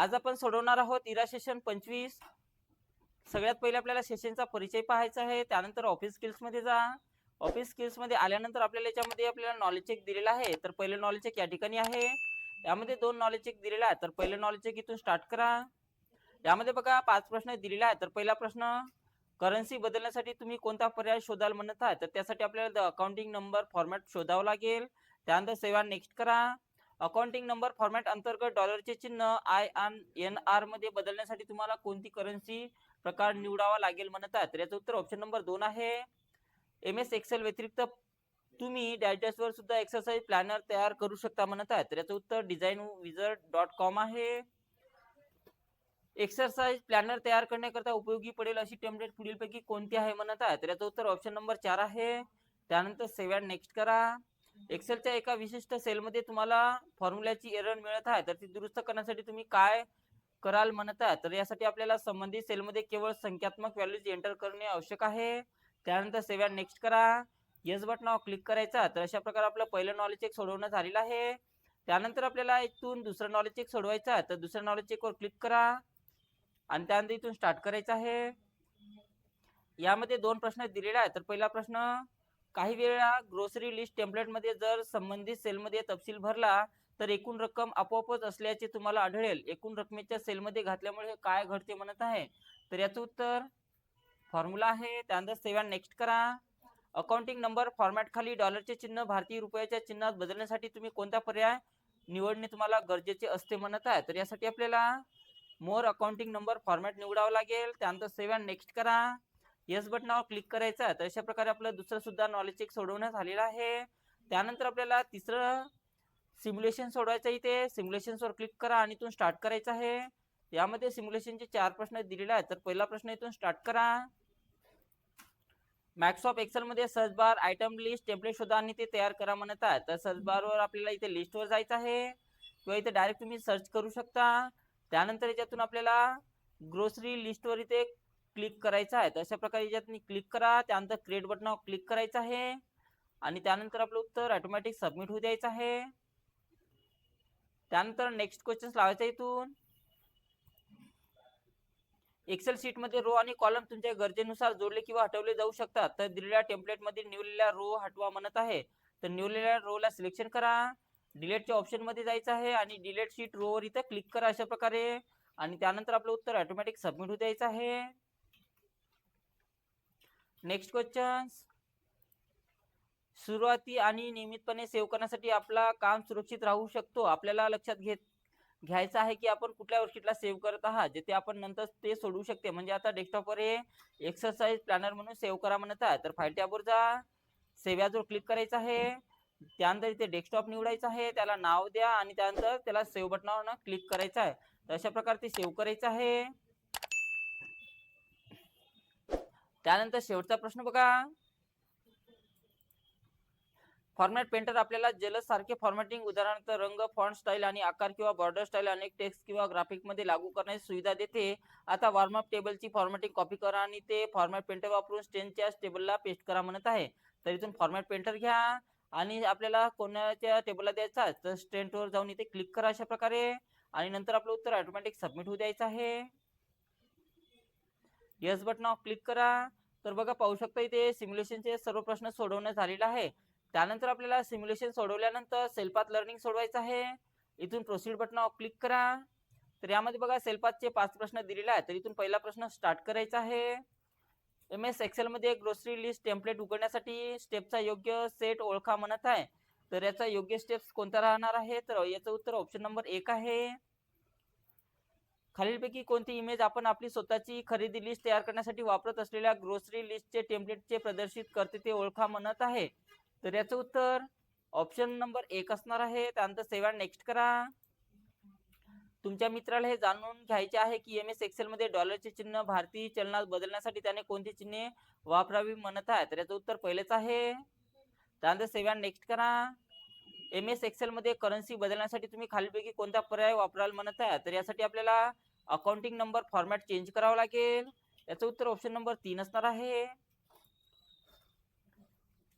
आज आपण सोडवणार आहोत इरा सेशन 25. सगळ्यात पहिले आपल्याला सेशनचा परिचय पाहायचा आहे, त्यानंतर ऑफिस स्किल्स मध्ये जा. ऑफिस स्किल्स मध्ये आल्यानंतर आपल्याला याच्यामध्ये आपल्याला नॉलेज चेक दिलेला आहे. तर पहिले नॉलेज चेक या ठिकाणी आहे. यामध्ये 2 नॉलेज चेक दिलेला आहे. तर पहिले नॉलेज चेक इथून स्टार्ट करा. यामध्ये बघा 5 प्रश्न दिलेले आहेत. तर पहिला प्रश्न, करन्सी बदलण्यासाठी तुम्ही कोणता पर्याय शोधाल म्हणत आहे. तर त्यासाठी आपल्याला अकाउंटिंग नंबर फॉर्मॅट शोधावं लागेल. त्यानंतर सेव्ह नेक्स्ट करा. अकाउंटिंग नंबर फॉर्मॅट अंतर्गत डॉलरचे चिन्ह INR मध्ये बदलण्यासाठी तुम्हाला कोणती करन्सी प्रकार निवडावा लागेल म्हणत आहे. तर याचं उत्तर ऑप्शन नंबर 2 आहे. MS एक्सेल व्यतिरिक्त तुम्ही डॅशबोर्डवर सुद्धा एक्सरसाइज प्लॅनर तयार करू शकता म्हणत आहे. तर याचं उत्तर designwizard.com आहे. एक्सरसाइज प्लॅनर तयार करण्याकरता उपयोगी पडेल अशी टेम्पलेट पुढीलपैकी कोणती आहे म्हणत आहे. तर याचं उत्तर ऑप्शन नंबर 4 आहे. त्यानंतर सेव्ह अँड नेक्स्ट करा. एक्सेलच्या एका विशिष्ट सेलमध्ये तुम्हाला फॉर्म्युल्याची एरर मिळत आहे. तर ती दुरुस्त करण्यासाठी तुम्ही काय कराल म्हणत आहे. तर यासाठी आपल्याला संबंधित सेलमध्ये केवळ संख्यात्मक व्हॅल्यूज एंटर करणे आवश्यक आहे. त्यानंतर सेव्ह अँड नेक्स्ट करा. येस बटनावर क्लिक करायचा. तर अशा प्रकारे आपलं पहिलं नॉलेज चेक सोडवणं झालेलं आहे. त्यानंतर आपल्याला इथून दुसरं नॉलेज चेक सोडवायचं आहे. तर दुसऱ्या नॉलेज चेकवर क्लिक करा आणि त्यानंतर इथून स्टार्ट करायचं आहे. यामध्ये 2 प्रश्न दिलेले आहेत. तर पहिला प्रश्न, काही वेळा ग्रोसरी लिस्ट टेम्पलेटमध्ये जर संबंधित सेलमध्ये तपशील भरला तर एकूण रक्कम आपोआपच असल्याचे तुम्हाला आढळेल. एकूण रकमेच्या सेलमध्ये घातल्यामुळे काय घडते म्हणत आहे. तर याचं उत्तर फॉर्म्युला आहे. त्यानंतर सेव्ह नेक्स्ट करा. अकाउंटिंग नंबर फॉर्मॅट खाली डॉलरचे चिन्ह भारतीय रुपयाच्या चिन्हात बदलण्यासाठी तुम्ही कोणता पर्याय निवडणे तुम्हाला गरजेचे असते म्हणत आहे. तर यासाठी आपल्याला मोर अकाउंटिंग नंबर फॉर्मॅट निवडावा लागेल. त्यानंतर सेव्ह नेक्स्ट करा. येस बटनावर क्लिक करायचं. तर अशा प्रकारे आपलं दुसरं सुद्धा नॉलेज चेक सोडवण्यात आलेलं आहे. त्यानंतर आपल्याला तिसरं सिम्युलेशन सोडवायचं. इथे सिम्युलेशन्सवर क्लिक करा आणि इथून स्टार्ट करायचं आहे. यामध्ये सिम्युलेशनचे 4 प्रश्न दिलेले आहेत. तर पहिला प्रश्न इथून स्टार्ट करा. मायक्रोसॉफ्ट एक्सेल मध्ये search bar item list template शोधा आणि ते तयार करा म्हणत आहे. तर सर्च बारवर आपल्याला इथे लिस्टवर जायचं आहे किंवा इथे डायरेक्ट तुम्ही सर्च करू शकता. त्यानंतर याच्यातून आपल्याला ग्रोसरी लिस्टवर इथे क्लिक करायचं आहे. तर अशा प्रकारे याच्यात क्लिक करा. त्यानंतर क्रिएट बटनावर क्लिक करायचं आहे आणि त्यानंतर आपलं उत्तर ऑटोमॅटिक सबमिट होऊ द्यायचं आहे. त्यानंतर नेक्स्ट क्वेश्चन लावायचा इथून. एक्सेल शीट मध्ये रो आणि कॉलम तुमच्या गरजेनुसार जोडले किंवा हटवले जाऊ शकतात. तर दिलेल्या टेम्पलेट मध्ये निवडलेल्या रो हटवा म्हणत आहे. तर निवडलेल्या रो ला सिलेक्शन करा. डिलीटच्या ऑप्शन मध्ये जायचं आहे आणि डिलीट शीट रो वर इथं क्लिक करा अशा प्रकारे आणि त्यानंतर आपलं उत्तर ऑटोमॅटिक सबमिट होऊ द्यायचं आहे. नेक्स्ट क्वेश्चन, सुरुवाती आणि नियमितपणे सेव्ह करण्यासाठी आपला काम सुरक्षित राहू शकतो. आपल्याला लक्षात घ्यायचं आहे की आपण कुठल्या वर्कशीटला सेव्ह करत आहात, जेथे आपण नंतर ते सोडवू शकते. म्हणजे आता डेस्कटॉपवर हे एक्सरसाइज प्लॅनर म्हणून सेव्ह करा म्हणत आहे. तर फाईल टॅबवर जा, सेव्ह ॲजवर क्लिक करायचं आहे. त्यानंतर इथे डेस्कटॉप निवडायचं आहे, त्याला नाव द्या आणि त्यानंतर त्याला सेव्ह बटनावर क्लिक करायचं आहे. तर अशा प्रकारे ते सेव्ह करायचं आहे. त्यानंतर शेवटचा प्रश्न बघा, फॉर्मॅट पेंटर आपल्याला जलद सारखे फॉर्मॅटिंग, उदाहरणार्थ रंग, फॉन्ट स्टाईल आणि आकार किंवा बॉर्डर स्टाईल अनेक टेक्स्ट किंवा ग्राफिक मध्ये लागू करण्याची सुविधा देते. आता वॉर्मअप टेबलची फॉर्मॅटिंग कॉपी करा आणि ते फॉर्मॅट पेंटर वापरून स्ट्रेंथच्या टेबलला पेस्ट करा म्हणत आहे. तर इथून फॉर्मॅट पेंटर घ्या आणि आपल्याला कोणाच्या टेबलला द्यायचा तर स्ट्रेंथवर जाऊन इथे क्लिक करा अशा प्रकारे आणि नंतर आपलं उत्तर ऑटोमॅटिक सबमिट होऊ द्यायचं आहे. येस बटनावर क्लिक करा. तर बघा पाहू शकता इथे सिम्युलेशनचे सर्व प्रश्न सोडवण्यात झालेला आहे. त्यानंतर आपल्याला सिम्युलेशन सोडवल्यानंतर सेल्फपाथ लर्निंग सोडवायचं आहे. इथून प्रोसीड बटनावर क्लिक करा. तर यामध्ये बघा सेल्फपाथचे 5 प्रश्न दिलेले आहेत. तर इथून पहिला प्रश्न स्टार्ट करायचा आहे. MS एक्सेल मध्ये ग्रोसरी लिस्ट टेम्पलेट उघडण्यासाठी स्टेपचा योग्य सेट ओळखा म्हणत आहे. तर याचा योग्य स्टेप्स कोणता राहणार आहे. तर याचं उत्तर ऑप्शन नंबर 1 आहे. खालीलपैकी कोणती इमेज आपण आपली स्वतःची खरेदी लिस्ट तयार करण्यासाठी वापरत असलेल्या ग्रोसरी लिस्टचे टेम्पलेटचे प्रदर्शित करते ते ओळखा म्हणत आहे. तर याचं उत्तर ऑप्शन नंबर 1 असणार आहे. त्यानंतर सेव्ह नेक्स्ट करा. तुमच्या मित्राला हे जाणून घ्यायचे आहे की MS एक्सेल मध्ये डॉलरचे चिन्ह भारतीय चलनात बदलण्यासाठी त्याने कोणती चिन्हे वापरावी म्हणत आहे. तर याचं उत्तर पहिलेच आहे. त्यानंतर सेव्ह नेक्स्ट करा. MS एक्सेल मध्ये करन्सी बदलण्यासाठी तुम्ही खालीलपैकी कोणता पर्याय वापराल म्हणत आहे. तर यासाठी आपल्याला अकाउंटिंग नंबर फॉर्मॅट चेंज करावा लागेल. याचं उत्तर ऑप्शन नंबर 3 असणार आहे.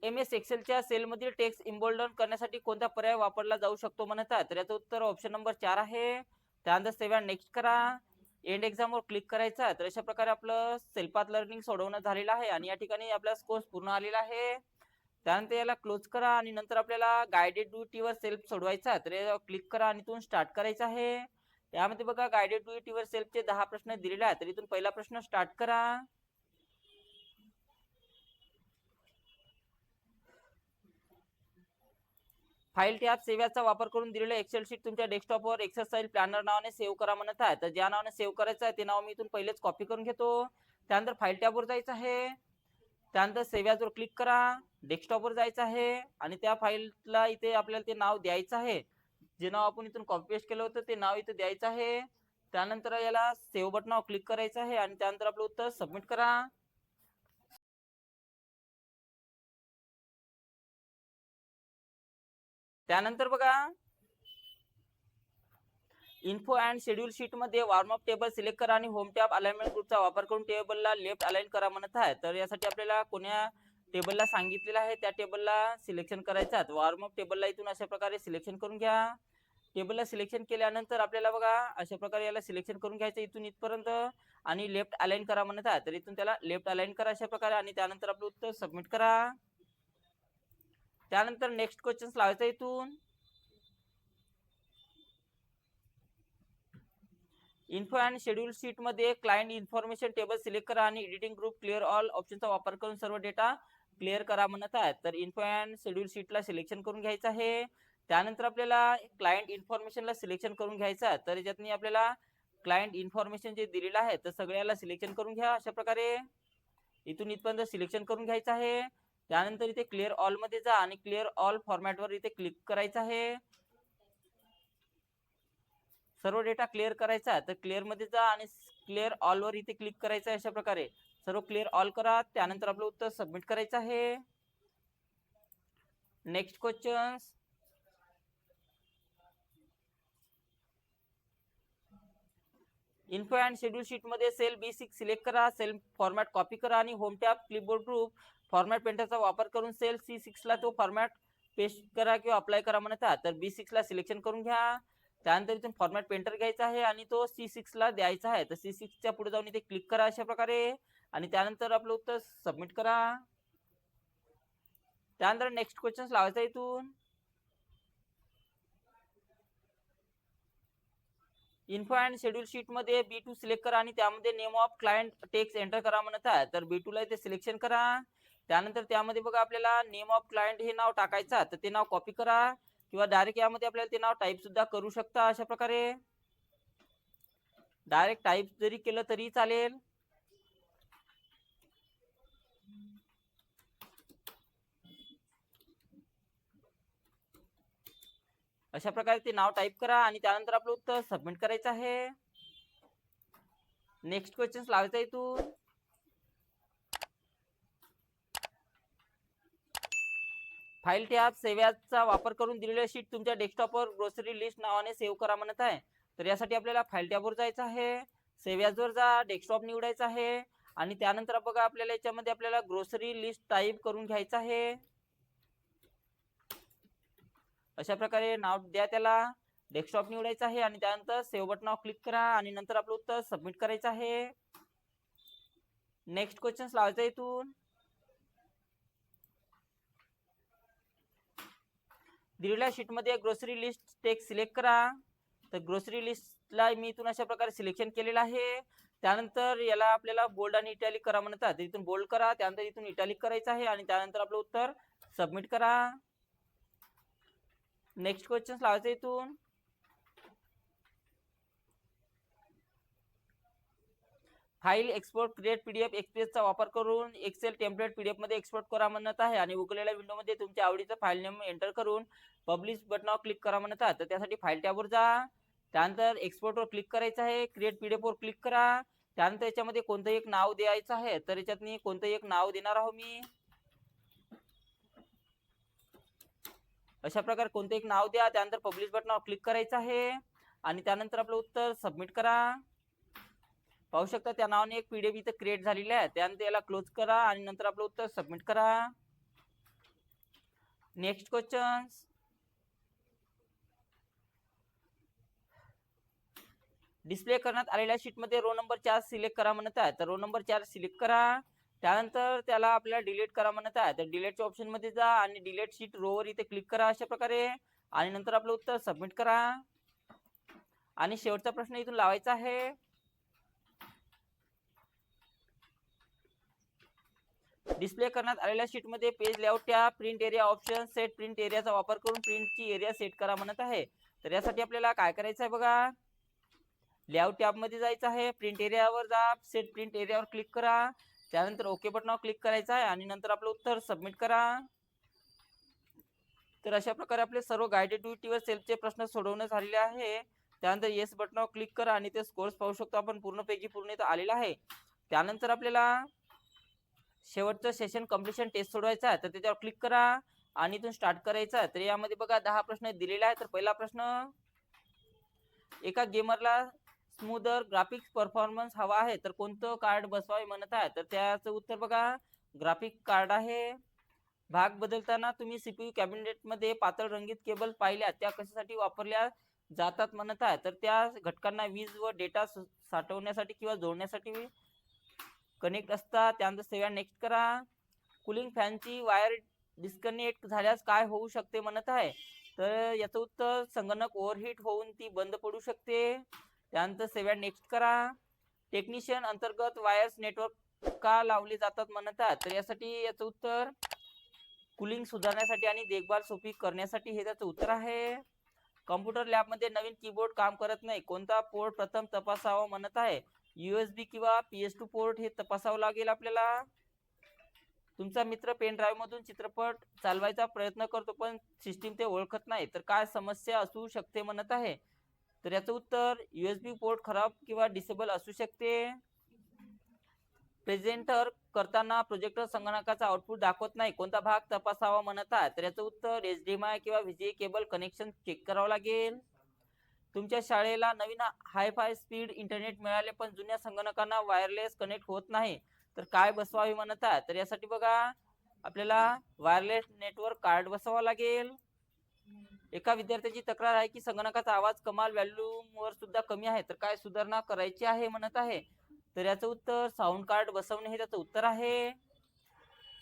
MS एक्सेलच्या सेलमधील टेक्स्ट इम्बोल्डन करण्यासाठी कोणता पर्याय वापरला जाऊ शकतो म्हणत आहे. तर याचं उत्तर ऑप्शन नंबर 4 आहे. त्यानंतर सेव्ह अँड नेक्स्ट करा. एंड एक्झाम वर क्लिक करायचं. तर अशा प्रकारे आपलं सेल्फ पाथ लर्निंग सोडवणं झालेलं आहे आणि या ठिकाणी आपला कोर्स पूर्ण आलेला आहे. त्यानंतर याला क्लोज करा आणि नंतर आपल्याला गायडेड ड्युटी वर सेल्फ सोडवायचा. तर यावर क्लिक करा आणि इथून स्टार्ट करायचं आहे. यामध्ये बघा गायडेड ड्युटी वर सेल्फचे 10 प्रश्न दिलेले आहेत. तर इथून पहिला प्रश्न स्टार्ट करा. फाईल टॅब सेव्हचा वापर करून दिलेले एक्सेल शीट तुमच्या डेस्कटॉपवर एक्सरसाइज प्लॅनर नावाने सेव्ह करा म्हणत आहे. तर ज्या नावाने सेव्ह करायचं आहे ते नाव मी इथून पहिलेच कॉपी करून घेतो. त्यानंतर फाईल टॅबवर जायचं आहे. त्यानंतर सेव्हवर क्लिक करा. डेस्कटॉपवर जायचं आहे आणि त्या फाईलला इथे आपल्याला ते नाव द्यायचं आहे. जे नाव आपण इथून कॉपी पेस्ट केलं होतं ते नाव इथे द्यायचं आहे. त्यानंतर याला सेव्ह बटनावर क्लिक करायचं आहे आणि त्यानंतर आपलं उत्तर सबमिट करा. त्यानंतर बघा इन्फो अँड शेड्यूल शीट मध्ये वॉर्मअप टेबल सिलेक्ट करा आणि होम टॅब अलाइनमेंट ग्रुपचा वापर करून टेबलला लेफ्ट अलाइन करा म्हणत आहे. तर यासाठी आपल्याला कोण्या टेबलला सांगितलेलं आहे त्या टेबलला सिलेक्शन करायचं आहे. वॉर्मअप टेबलला इथून अशा प्रकारे सिलेक्शन करून घ्या. टेबलला सिलेक्शन केल्यानंतर आपल्याला बघा अशा प्रकारे याला सिलेक्शन करून घ्यायचं इथून इथपर्यंत आणि लेफ्ट अलाइन करा म्हणत आहे. तर इथून त्याला लेफ्ट अलाइन करा अशा प्रकारे आणि त्यानंतर आपलं उत्तर सबमिट करा. त्यानंतर नेक्स्ट क्वेश्चन लावायचा इथून. इन्फो अँड शेड्यूल शीट मध्ये क्लायंट इन्फॉर्मेशन टेबल सिलेक्ट करा आणि एडिटिंग ग्रुप क्लिअर ऑल ऑप्शनचा वापर करून सर्व डेटा क्लिअर करा म्हणत आहे. तर इन्फो अँड शेड्यूल शीटला सिलेक्शन करून घ्यायचं आहे. त्यानंतर आपल्याला क्लायंट इन्फॉर्मेशनला सिलेक्शन करून घ्यायचं आहे. तर याच्यातनी आपल्याला क्लायंट इन्फॉर्मेशन जे दिलेलं आहे तर सगळ्याला सिलेक्शन करून घ्या अशा प्रकारे. इथून इथपर्यंत सिलेक्शन करून घ्यायचं आहे. त्यानंतर इथे क्लिअर ऑल मध्ये जा आणि क्लिअर ऑल फॉर्मॅटवर इथे क्लिक करायचं आहे. सर्व डेटा क्लिअर करायचा. तर क्लिअर मध्ये जा आणि क्लिअर ऑल वर इथे क्लिक करायचं अशा प्रकारे सर्व क्लिअर ऑल करा. त्यानंतर आपलं उत्तर सबमिट करायचं आहे. Next question. Info and schedule sheet मध्ये सेल B6 सिलेक्ट करा. सेल फॉर्मॅट कॉपी करा आणि home tab clipboard group format पेंटरचा वापर करून सेल C6 ला तो फॉर्मॅट पेस्ट करा किंवा अप्लाय करा म्हणतात. तर B6 ला सिलेक्शन करून घ्या. त्यानंतर इथून फॉर्मॅट पेंटर घ्यायचा आहे आणि तो C6 ला द्यायचा आहे. तर C6 च्या पुढे जाऊन इथे क्लिक करा अशा प्रकारे आणि त्यानंतर आपलं उत्तर सबमिट करा. त्यानंतर नेक्स्ट क्वेश्चन लावायचा इथून. इन्फो अँड शेड्यूल शीट मध्ये B2 सिलेक्ट करा आणि त्यामध्ये name of client text enter करा म्हणत आहे. तर B2 ला इथे सिलेक्शन करा. त्यानंतर त्यामध्ये बघा आपल्याला नेम ऑफ क्लायंट हे नाव टाकायचं. तर ते नाव कॉपी करा किंवा डायरेक्ट यामध्ये आपल्याला ते नाव टाईप सुद्धा करू शकता अशा प्रकारे. डायरेक्ट टाईप जरी केलं तरी चालेल. अशा प्रकारे ते नाव टाईप करा आणि त्यानंतर आपलं उत्तर सबमिट करायचं आहे. नेक्स्ट क्वेश्चन लावायचा इथून. फाईल टॅब सेव्हचा वापर करून दिलेली शीट तुमच्या डेस्कटॉपवर ग्रोसरी लिस्ट नावाने सेव्ह करा म्हणत आहे. तर यासाठी आपल्याला फाईल टॅबवर जायचं आहे. सेव्हवर जा, डेस्कटॉप निवडायचं आहे आणि त्यानंतर बघा आपल्याला याच्यामध्ये आपल्याला ग्रोसरी लिस्ट टाईप करून घ्यायचं आहे. अशा प्रकारे नाव द्या त्याला. डेस्कटॉप निवडायचं आहे आणि त्यानंतर सेव्ह बटनावर क्लिक करा आणि नंतर आपलं उत्तर सबमिट करायचं आहे. नेक्स्ट क्वेश्चन लावायचं इथून. दिलेल्या शीट मध्ये ग्रोसरी लिस्ट टेक्स्ट सिलेक्ट करा. तर ग्रोसरी लिस्टला मी इथून अशा प्रकारे सिलेक्शन केलेलं आहे. त्यानंतर याला आपल्याला बोल्ड आणि इटॅलिक करा म्हणतात. इथून बोल्ड करा, त्यानंतर इथून इटॅलिक करायचं आहे आणि त्यानंतर आपलं उत्तर सबमिट करा. नेक्स्ट क्वेश्चन लावायचं इथून. फाईल एक्सपोर्ट क्रिएट पीडीएफ एक्सप्रेसचा वापर करून एक्सेल टेम्पलेट पीडीएफ मध्ये एक्सपोर्ट करा म्हणत आहे आणि उघडलेल्या विंडो मध्ये तुमच्या आवडीचा फाईल नेम एंटर करून पब्लिश बटनावर क्लिक करा म्हणत आहे. तर त्यासाठी फाईल टॅबवर जा. त्यानंतर एक्सपोर्टवर क्लिक करायचं आहे. क्रिएट पीडीएफ वर क्लिक करा. त्यानंतर याच्यामध्ये कोणतंही एक नाव द्यायचं आहे. तर याच्यात मी कोणतंही एक नाव देणार आहो मी. अशा प्रकारे कोणतं एक नाव द्या. त्यानंतर पब्लिश बटनावर क्लिक करायचं आहे आणि त्यानंतर आपलं उत्तर सबमिट करा. पाहू शकता त्या नावाने एक पीडीएफ इथे क्रिएट झालेली आहे. त्यानंतर याला क्लोज करा आणि नंतर आपलं उत्तर सबमिट करा. Next question. डिस्प्ले करण्यात आलेल्या शीटमध्ये रो नंबर 4 सिलेक्ट करा म्हणत आहे, तर रो नंबर 4 सिलेक्ट करा. त्यानंतर त्याला आपल्याला डिलीट करा म्हणत आहे, तर डिलीटच्या ऑप्शन मध्ये जा आणि डिलीट शीट रोवर इथे क्लिक करा अशा प्रकारे, आणि नंतर आपलं उत्तर सबमिट करा. आणि शेवटचा प्रश्न इथून लावायचा आहे. डिस्प्ले करण्यात आलेल्या शीटमध्ये page layout tab, print area option, set print एरियाचा वापर करून प्रिंटची एरिया सेट करा म्हणत आहे. तर यासाठी आपल्याला काय करायचं आहे बघा, लेआउट टॅब मध्ये जायचं आहे, प्रिंट एरियावर जा, सेट प्रिंट एरियावर क्लिक करा, त्यानंतर ओके बटनावर क्लिक करायचं आहे आणि नंतर आपलं उत्तर सबमिट करा. तर अशा प्रकारे आपले सर्व गाइडेड ड्युटीवर सेल्फचे प्रश्न सोडवणे झालेले आहे. त्यानंतर येस बटनावर क्लिक करा आणि ते स्कोर्स पाहू शकतो आपण, पूर्णपैकी पूर्ण इथं आलेला आहे. त्यानंतर आपल्याला शेवटचं सेशन कम्प्लिशन टेस्ट सोडवायचा आहे, तर त्याच्यावर क्लिक करा आणि इथून स्टार्ट करायचं आहे. तर यामध्ये बघा 10 प्रश्न दिलेले आहेत. तर पहिला प्रश्न, एका गेमरला स्मूदर ग्राफिक्स परफॉर्मन्स हवा आहे, तर कोणतं कार्ड बसवावे म्हणत आहे. तर त्याचं उत्तर बघा, ग्राफिक कार्ड आहे. भाग बदलताना तुम्ही सीपीयू कॅबिनेट मध्ये पातळ रंगीत केबल पाहिल्या, त्या कशासाठी वापरल्या जातात म्हणत आहे. तर त्या घटकांना वीज व डेटा साठवण्यासाठी किंवा जोडण्यासाठी कनेक्ट असतात. त्यानंतर सेव्ह नेक्स्ट करा. कूलिंग फॅनची वायर डिस्कनेक्ट झाल्यास काय होऊ शकते म्हणत आहे. तर याचं उत्तर, संगणक ओव्हरहीट होऊन ती बंद पडू शकते. त्यानंतर सेव्ह नेक्स्ट करा. टेक्निशियन अंतर्गत वायर्स नेटवर्क का लावले जातात म्हणत आहे. तर यासाठी याचं उत्तर, कूलिंग सुधारण्यासाठी आणि देखभाल सोपी करण्यासाठी हे त्याचं उत्तर आहे. कॉम्प्युटर लॅब मध्ये नवीन कीबोर्ड काम करत नाही, कोणता पोर्ट प्रथम तपासावा म्हणत आहे. USB किंवा PS2 पोर्ट हे तपासावं लागेल आपल्याला. तुमचा मित्र पेन ड्राईव्ह मधून चित्रपट चालवायचा प्रयत्न करतो पण सिस्टीम ते ओळखत नाही, तर काय समस्या असू शकते म्हणत आहे. तर याचं उत्तर, USB पोर्ट खराब किंवा डिसेबल असू शकते. प्रेझेंटर करताना प्रोजेक्टर संगणकाचा आउटपुट दाखवत नाही, कोणता भाग तपासावा म्हणत आहे. तर याचं उत्तर, HDMI किंवा VGA केबल कनेक्शन चेक करावं लागेल. तुमच्या शाळेला नवीन हायफाय स्पीड इंटरनेट मिळाले पण जुन्या संगणकांना वायरलेस कनेक्ट होत नाही, तर काय बसवावे म्हणत आहे. तर यासाठी बघा, आपल्याला वायरलेस नेटवर्क कार्ड बसवावा लागेल. एका विद्यार्थ्याची तक्रार आहे की संगणकाचा आवाज कमाल व्हॅल्यूम वर सुद्धा कमी आहे, तर काय सुधारणा करायची आहे म्हणत आहे. तर याचं उत्तर, साऊंड कार्ड बसवणे हे त्याचं उत्तर आहे.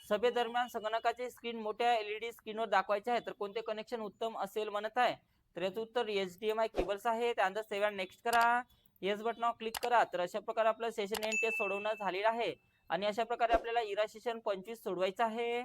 सभेदरम्यान संगणकाची स्क्रीन मोठ्या LED स्क्रीनवर दाखवायचे आहे, तर कोणते कनेक्शन उत्तम असेल म्हणत आहे. तर याचं उत्तर, HDMI केबल्स आहे. त्यानंतर सेव्ह नेक्स्ट करा, येस बटनावर क्लिक करा. तर अशा प्रकारे आपलं सेशन एंड टेस्ट सोडवणं झालेलं आहे आणि अशा प्रकारे आपल्याला इरा सेशन 25 सोडवायचं आहे.